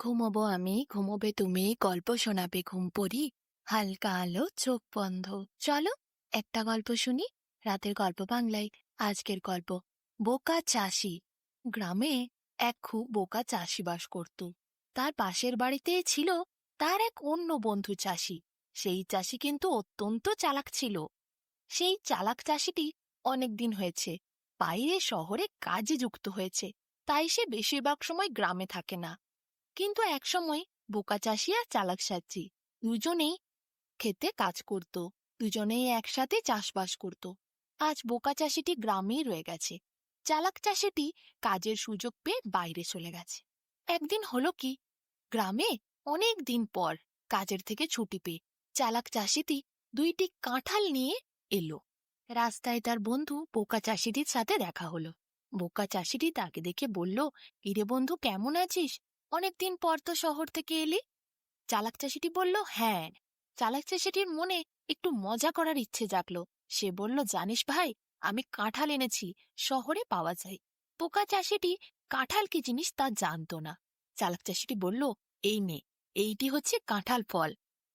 ঘুমোবো আমি, ঘুমোবে তুমি, গল্প শোনাবে ঘুমপড়ি, হালকা আলো চোখ বন্ধ। চলো একটা গল্প শুনি, রাতের গল্প বাংলায়। আজকের গল্প বোকা চাষি। গ্রামে এক খুব বোকা চাষি বাস করত। তার পাশের বাড়িতে ছিল তার এক অন্য বন্ধু চাষি। সেই চাষি কিন্তু অত্যন্ত চালাক ছিল। সেই চালাক চাষিটি অনেক দিন হয়েছে বাইরে শহরে কাজে যুক্ত হয়েছে, তাই সে বেশিরভাগ সময় গ্রামে থাকে না। কিন্তু একসময় বোকা চাষি আর চালাক চাষি দুজনেই খেতে কাজ করত, দুজনেই একসাথে চাষবাস করত। আজ বোকা চাষিটি গ্রামেই রয়ে গেছে, চালাক চাষিটি কাজের সুযোগ পেয়ে বাইরে চলে গেছে। একদিন হলো কি, গ্রামে অনেক দিন পর কাজের থেকে ছুটি পেয়ে চালাক চাষিটি দুইটি কাঁঠাল নিয়ে এলো। রাস্তায় তার বন্ধু বোকা চাষিটির সাথে দেখা হলো। বোকা চাষিটি তাকে দেখে বলল, কিরে বন্ধু, কেমন আছিস? অনেকদিন পর তো শহর থেকে এলি। চালাক চাষিটি বলল, হ্যাঁ। চালাক চাষিটির মনে একটু মজা করার ইচ্ছে জাগলো। সে বলল, জানিস ভাই, আমি কাঁঠাল এনেছি, শহরে পাওয়া যায়। বোকা চাষিটি কাঁঠাল কি জিনিস তা জানতো না। চালাক চাষিটি বলল, এই নে, এইটি হচ্ছে কাঁঠাল ফল।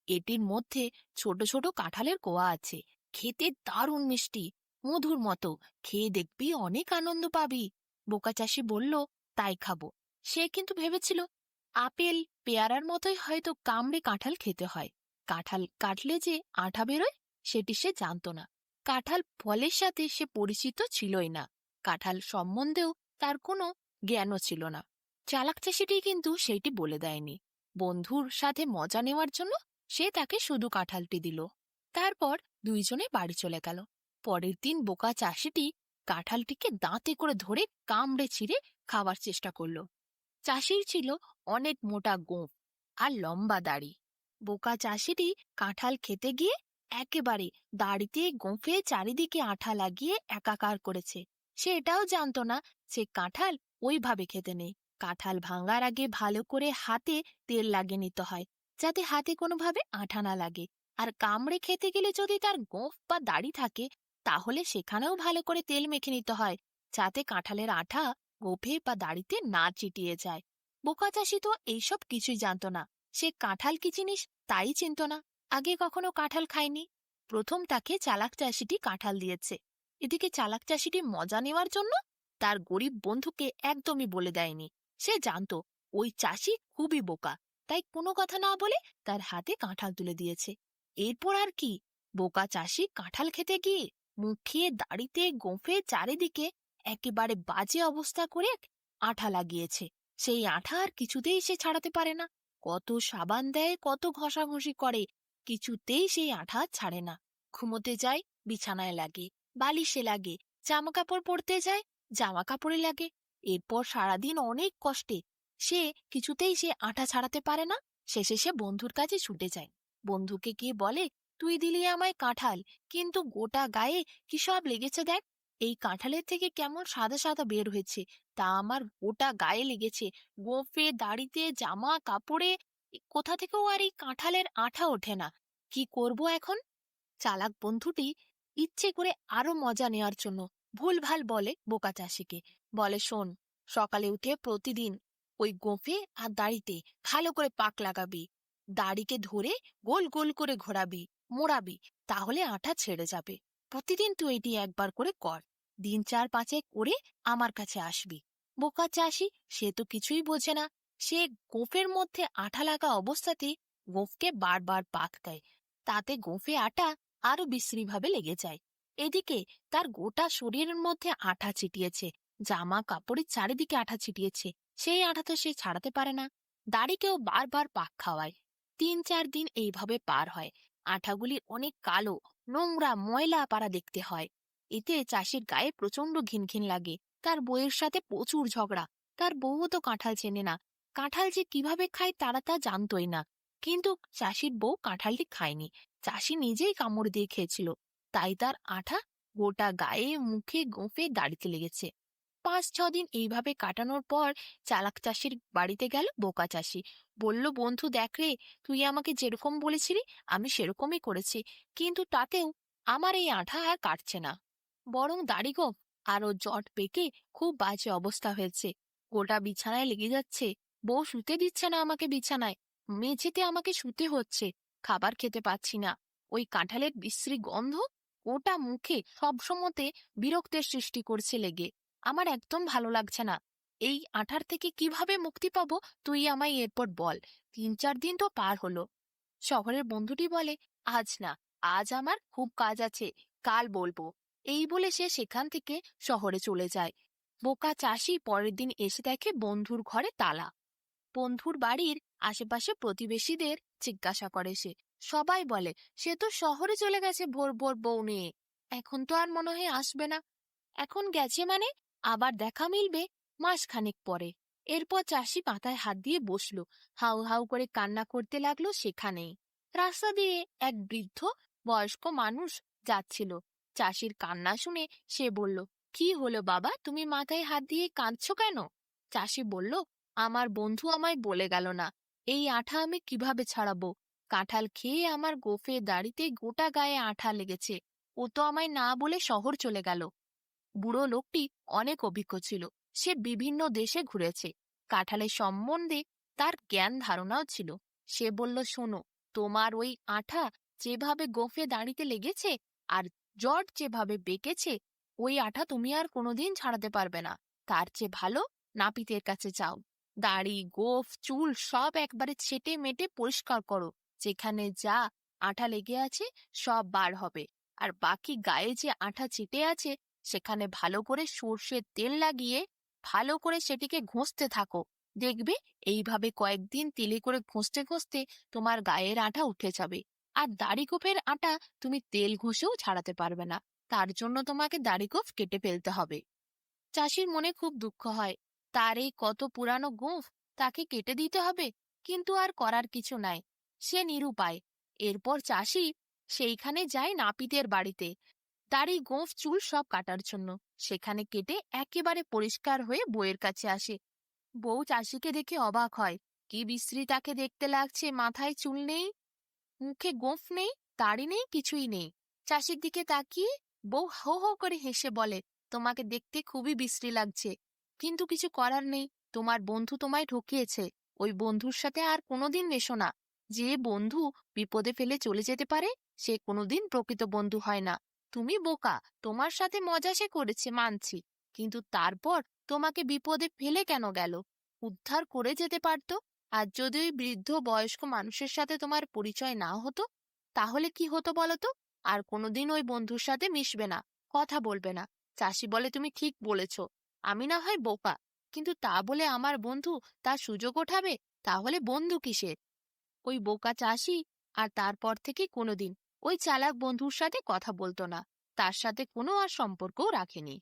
এটির মধ্যে ছোট ছোট কাঁঠালের কোয়া আছে, খেতে দারুণ মিষ্টি, মধুর মতো। খেয়ে দেখবি অনেক আনন্দ পাবি। বোকা চাষি বলল, তাই খাবো। সে কিন্তু ভেবেছিল আপেল পেয়ারার মতোই হয়তো কামড়ে কাঁঠাল খেতে হয়। কাঁঠাল কাটলে যে আঠা বেরোয় সেটি সে জানত না। কাঁঠাল ফলের সাথে সে পরিচিত ছিলই না। কাঁঠাল সম্বন্ধেও তার কোনো জ্ঞানও ছিল না। চালাক চাষিটি কিন্তু সেইটি বলে দেয়নি। বন্ধুর সাথে মজা নেওয়ার জন্য সে তাকে শুধু কাঁঠালটি দিল। তারপর দুইজনে বাড়ি চলে গেল। পরের দিন বোকা চাষিটি কাঁঠালটিকে দাঁতে করে ধরে কামড়ে ছিঁড়ে খাওয়ার চেষ্টা করলো। চাষির ছিল অনেক মোটা গোঁফ আর লম্বা দাড়ি। বোকা চাষিটি কাঁঠাল খেতে গিয়ে একেবারে দাড়িতে গোঁফে চারিদিকে আঠা লাগিয়ে একাকার করেছে। সে এটাও জানতো না সে কাঁঠাল ওইভাবে খেতে নেই। কাঁঠাল ভাঙার আগে ভালো করে হাতে তেল লাগিয়ে নিতে হয়, যাতে হাতে কোনোভাবে আঠা না লাগে। আর কামড়ে খেতে গেলে যদি তার গোঁফ বা দাড়ি থাকে, তাহলে সেখানেও ভালো করে তেল মেখে নিতে হয়, যাতে কাঁঠালের আঠা গোঁফে বা দাড়িতে না চিটিয়ে যায়। বোকা চাষি তো এইসব কিছুই জানতো না। সে কাঁঠাল কি জিনিস তাই চিনত না, আগে কখনো কাঁঠাল খায়নি। প্রথম তাকে চালাক চাষিটি কাঁঠাল দিয়েছে। এদিকে চালাক চাষিটি মজা নেওয়ার জন্য তার গরিব বন্ধুকে একদমই বলে দেয়নি। সে জানতো ওই চাষি খুবই বোকা, তাই কোনো কথা না বলে তার হাতে কাঁঠাল তুলে দিয়েছে। এরপর আর কি, বোকা চাষি কাঁঠাল খেতে গিয়ে মুখে দাড়িতে গোঁফে চারিদিকে একেবারে বাজে অবস্থা করে আঠা লাগিয়েছে। সেই আঠা আর কিছুতেই সে ছাড়াতে পারে না। কত সাবান দেয়, কত ঘষাঘষি করে, কিছুতেই সেই আঠা ছাড়ে না। ঘুমোতে যায়, বিছানায় লাগে, বালিশে লাগে, জামা কাপড় পরতে যায়, জামা কাপড়ে লাগে। এরপর সারাদিন অনেক কষ্টে সে আঠা ছাড়াতে পারে না। শেষে সে বন্ধুর কাছে ছুটে যায়। বন্ধুকে গিয়ে বলে, তুই দিলি আমায় কাঁঠাল, কিন্তু গোটা গায়ে কি সব লেগেছে দেখ। এই কাঁঠালের থেকে কেমন সাদা সাদা বের হয়েছে, তা আমার গোটা গায়ে লেগেছে, গোঁফে দাড়িতে জামা কাপড়ে। কোথা থেকেও আর এই কাঁঠালের আঠা ওঠে না। কি করব এখন? চালাক বন্ধুটি ইচ্ছে করে আরো মজা নেওয়ার জন্য ভুলভাল বলে বোকা চাষিকে। বলে, শোন, সকালে উঠে প্রতিদিন ওই গোঁফে আর দাড়িতে ভালো করে পাক লাগাবি, দাড়িকে ধরে গোল গোল করে ঘোরাবি, মোড়াবি, তাহলে আঠা ছেড়ে যাবে। প্রতিদিন তুই এটি একবার করে কর, দিন 4-5 করে আমার কাছে আসবি। বোকা চাষি সে তো কিছুই বোঝে না। সে গোঁফের মধ্যে আঠা লাগা অবস্থাতেই গোঁফকে বারবার পাক দেয়, তাতে গোঁফে আটা আরো বিশ্রীভাবে লেগে যায়। এদিকে তার গোটা শরীরের মধ্যে আঠা ছিটিয়েছে, জামা কাপড়ের চারিদিকে আঠা ছিটিয়েছে, সেই আঠা তো সে ছাড়াতে পারে না। দাড়িকেও বারবার পাক খাওয়ায়। 3-4 দিন এইভাবে পার হয়। আঠাগুলি অনেক কালো, নোংরা, ময়লা পাড়া দেখতে হয়। এতে চাষির গায়ে প্রচন্ড ঘিনঘিন লাগে। তার বউয়ের সাথে প্রচুর ঝগড়া। তার বউও তো কাঁঠাল চেনে না। কাঁঠাল যে কিভাবে খায় তারা তা জানতই না। কিন্তু চাষির বউ কাঁঠালটি খায়নি, চাষি নিজেই কামড় দিয়ে খেয়েছিল, তাই তার আঠা গোটা গায়ে, মুখে, গোঁফে, দাড়িতে লেগেছে। 5-6 দিন এইভাবে কাটানোর পর চালাক চাষির বাড়িতে গেল বোকা চাষি। বলল, বন্ধু দেখ রে, তুই আমাকে যেরকম বলেছিলি আমি সেরকমই করেছি, কিন্তু তাতেও আমার এই আঠা আর কাটছে না, বরং দাড়ি গোঁফ আরো জট পেকে খুব বাজে অবস্থা হয়েছে, গোটা বিছানায় লেগে যাচ্ছে, বউ শুতে দিচ্ছে না আমাকে বিছানায়, মেঝেতে আমাকে শুতে হচ্ছে, খাবার খেতে পাচ্ছি না, ওই কাঁঠালের বিশ্রী গন্ধ ওটা মুখে সবসময়তে বিরক্তের সৃষ্টি করছে লেগে। আমার একদম ভালো লাগছে না। এই আঠার থেকে কিভাবে মুক্তি পাবো তুই আমায় এরপর বল। ৩-৪ দিন তো পার হলো। শহরের বন্ধুটি বলে, আজ না, আজ আমার খুব কাজ আছে, কাল বলবো। এই বলে সে সেখান থেকে শহরে চলে যায়। বোকা চাষি পরের দিন এসে দেখে বন্ধুর ঘরে তালা। বন্ধুর বাড়ির আশেপাশে প্রতিবেশীদের জিজ্ঞাসা করে সে। সবাই বলে সে তো শহরে চলে গেছে ভোর ভোর বউ নিয়ে, এখন তো আর মনে হয় আসবে না। এখন গেছে মানে আবার দেখা মিলবে মাসখানেক পরে। এরপর চাষি মাথায় হাত দিয়ে বসলো, হাউ হাউ করে কান্না করতে লাগলো সেখানেই। রাস্তা দিয়ে এক বৃদ্ধ বয়স্ক মানুষ যাচ্ছিল। চাষির কান্না শুনে সে বলল, কি হলো বাবা, তুমি মাথায় হাত দিয়ে কাঁদছো কেন? চাষি বলল, আমার বন্ধু আমায় বলে গেল না, এই আঠা আমি কিভাবে ছাড়াবো। কাঁঠাল খেয়ে আমার গোফে দাড়িতে গোটা গায়ে আঠা লেগেছে, ও তো আমায় না বলে শহর চলে গেল। বুড়ো লোকটি অনেক অভিজ্ঞ ছিল, সে বিভিন্ন দেশে ঘুরেছে, কাঁঠালের সম্বন্ধে তার জ্ঞান ধারণাও ছিল। সে বলল, শোনো, তোমার ওই আঠা যেভাবে গোফে দাড়িতে লেগেছে আর জট যেভাবে বেঁকেছে, ওই আঠা তুমি আর কোনোদিন ছাড়াতে পারবে না। তার চেয়ে ভালো নাপিতের কাছে যাও, দাড়ি গোফ চুল সব একবারে ছেটে মেটে পরিষ্কার করো, যেখানে যা আঠা লেগে আছে সব বার হবে। আর বাকি গায়ে যে আঠা চিটে আছে সেখানে ভালো করে সর্ষের তেল লাগিয়ে ভালো করে সেটিকে ঘষতে থাকো। দেখবে এইভাবে কয়েকদিন তেলে করে ঘষতে ঘষতে তোমার গায়ের আঠা উঠে যাবে। আর দাড়িগোফের আটা তুমি তেল ঘষেও ছাড়াতে পারবে না, তার জন্য তোমাকে দাড়িগোফ কেটে ফেলতে হবে। চাষির মনে খুব দুঃখ হয়, তার এই কত পুরানো গোঁফ তাকে কেটে দিতে হবে, কিন্তু আর করার কিছু নাই, সে নিরুপায়। এরপর চাষি সেইখানে যায় নাপিতের বাড়িতে, দাড়ি গোঁফ চুল সব কাটার জন্য। সেখানে কেটে একেবারে পরিষ্কার হয়ে বউয়ের কাছে আসে। বউ চাষিকে দেখে অবাক হয়, কি বিশ্রী তাকে দেখতে লাগছে, মাথায় চুল নেই, মুখে গোঁফ নেই, দাড়ি নেই, কিছুই নেই। চাষির দিকে তাকিয়ে বউ হো হো করে হেসে বলে, তোমাকে দেখতে খুবই বিশ্রী লাগছে, কিন্তু কিছু করার নেই, তোমার বন্ধু তোমায় ঠকিয়েছে, ওই বন্ধুর সাথে আর কোনোদিন মেশো না। যে বন্ধু বিপদে ফেলে চলে যেতে পারে সে কোনোদিন প্রকৃত বন্ধু হয় না। তুমি বোকা, তোমার সাথে মজা সে করেছে মানছি, কিন্তু তারপর তোমাকে বিপদে ফেলে কেন গেল? উদ্ধার করে যেতে পারতো। আর যদি ওই বৃদ্ধ বয়স্ক মানুষের সাথে তোমার পরিচয় না হতো, তাহলে কি হতো বলো তো? আর কোনোদিন ওই বন্ধুর সাথে মিশবে না, কথা বলবে না। চাষি বলে, তুমি ঠিক বলেছ, আমি না হয় বোকা, কিন্তু তা বলে আমার বন্ধু তার সুযোগ ওঠাবে? তাহলে বন্ধু কিসের? ওই বোকা চাষি আর তারপর থেকে কোনোদিন ওই চালাক বন্ধুর সাথে কথা বলতো না, তার সাথে কোনো আর সম্পর্কও রাখেনি।